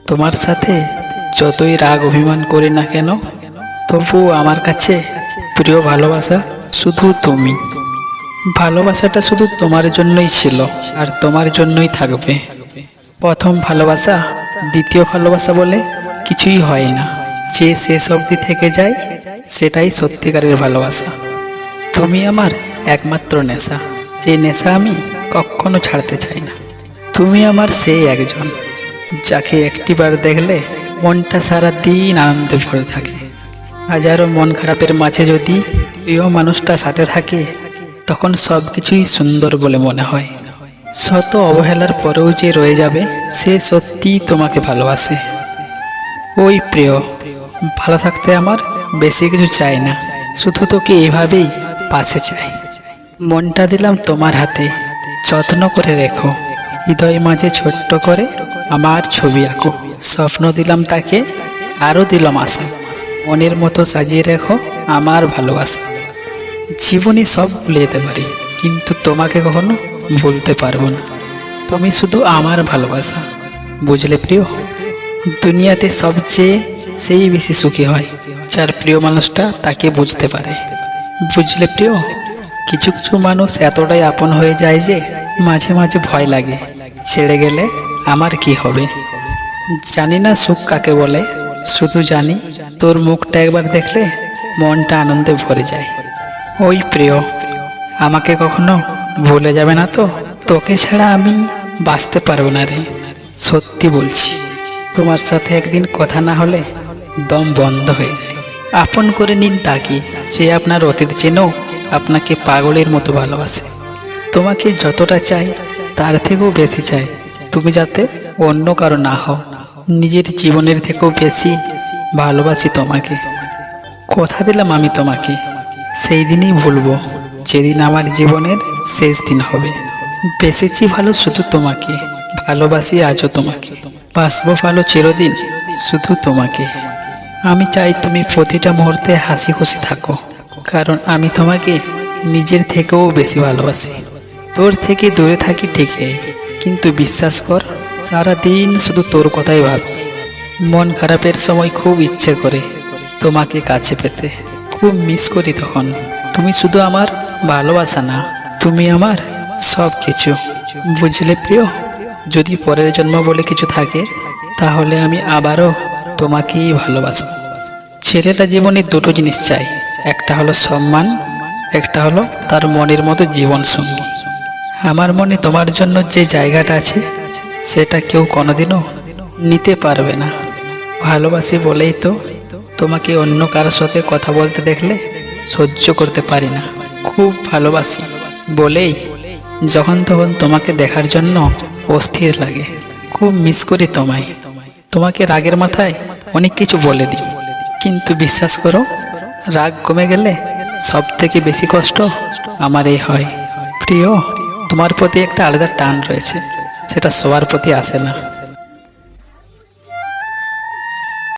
তোমার সাথে যতই রাগ অভিমান করি না কেন, তবু আমার কাছে প্রিয় ভালোবাসা শুধু তুমি। ভালোবাসাটা শুধু তোমার জন্যই ছিল আর তোমার জন্যই থাকবে। প্রথম ভালোবাসা দ্বিতীয় ভালোবাসা বলে কিছুই হয় না। যে শেষ অবধি থেকে যায় সেটাই সত্যিকারের ভালোবাসা। তুমি আমার একমাত্র নেশা, যে নেশা আমি কখনো ছাড়তে চাই না। তুমি আমার সেই একজন যাকে একটিবার দেখলে মনটা সারা দিন আনন্দে ভরে থাকে। হাজারো মন খারাপের মাঝে যদি প্রিয় মানুষটা সাথে থাকে, তখন সব কিছুই সুন্দর বলে মনে হয়। শত অবহেলার পরেও যে রয়ে যাবে, সে সত্যিই তোমাকে ভালোবাসে। ওই প্রিয়, ভালো থাকতে আমার বেশি কিছু চাই না, শুধু তোকে এভাবেই পাশে চাই। মনটা দিলাম তোমার হাতে, যত্ন করে রেখো। হৃদয় মাঝে ছোট্ট করে আমার ছবি আঁকো। স্বপ্ন দিলাম তাকে, আরও দিলাম আশা। মনের মতো সাজিয়ে রেখো আমার ভালোবাসা। জীবনে সব ভুলে যেতে পারি, কিন্তু তোমাকে কখনো ভুলতে পারবো না। তুমি শুধু আমার ভালোবাসা, বুঝলে প্রিয়? দুনিয়াতে সবচেয়ে সেই বেশি সুখী হয় যার প্রিয় মানুষটা তাকে বুঝতে পারে। বুঝলে প্রিয়, কিছু কিছু মানুষ এতটাই আপন হয়ে যায় যে মাঝে মাঝে ভয় লাগে, ছেড়ে গেলে আমার কি হবে। জানি না সুখ কাকে বলে, শুধু জানি তোর মুখটা একবার দেখলে মনটা আনন্দে ভরে যায়। ওই প্রিয়, আমাকে কখনো ভুলে যাবে না তো? তোকে ছাড়া আমি বাঁচতে পারবো না রে, সত্যি বলছি। তোমার সাথে একদিন কথা না হলে দম বন্ধ হয়ে যায়। আপন করে নিন তাকে, যে আপনার অতীত জেনেও আপনাকে পাগলের মতো ভালোবাসে। তোমাকে যতটা চাই তার থেকেও বেশি চাই তুমি যাতে অন্য কারো না হও। নিজের জীবনের থেকেও বেশি ভালোবাসি তোমাকে। কথা দিলাম আমি তোমাকে, সেই দিনই ভুলবো যেদিন আমার জীবনের শেষ দিন হবে। বেসেছি ভালো শুধু তোমাকে, ভালোবাসি আজও তোমাকে, বাসবো ভালো চিরদিন শুধু তোমাকে। আমি চাই তুমি প্রতিটা মুহূর্তে হাসি খুশি থাকো, কারণ আমি তোমাকে নিজের থেকেও বেশি ভালোবাসি। তোর থেকে দূরে থাকি ঠিকই, কিন্তু বিশ্বাস কর সারা দিন শুধু তোর কথাই ভাবি। মন খারাপের সময় খুব ইচ্ছে করে তোমাকে কাছে পেতে, খুব মিস করি তখন। তুমি শুধু আমার ভালোবাসা না, তুমি আমার সব কিছু। বুঝলে প্রিয়, যদি পরের জন্ম বলে কিছু থাকে, তাহলে আমি আবারও তোমাকেই ভালোবাসবো। ছেলেরা জীবনে দুটো জিনিস চাই, একটা হলো সম্মান, একটা হলো তার মনের মতো জীবন সঙ্গী। আমার মনে তোমার জন্য যে জায়গাটা আছে, সেটা কেউ কোনোদিনও নিতে পারবে না। ভালোবাসি বলেই তো তোমাকে অন্য কারোর সাথে কথা বলতে দেখলে সহ্য করতে পারি না। খুব ভালোবাসি বলেই যখন তখন তোমাকে দেখার জন্য অস্থির লাগে। খুব মিস করি তোমায়। তোমাকে রাগের মাথায় অনেক কিছু বলে দিই, কিন্তু বিশ্বাস করো, রাগ কমে গেলে সব থেকে বেশি কষ্ট আমার এই হয়। প্রিয়, তোমার প্রতি একটা আলাদা টান রয়েছে, সেটা সবার প্রতি আসে না।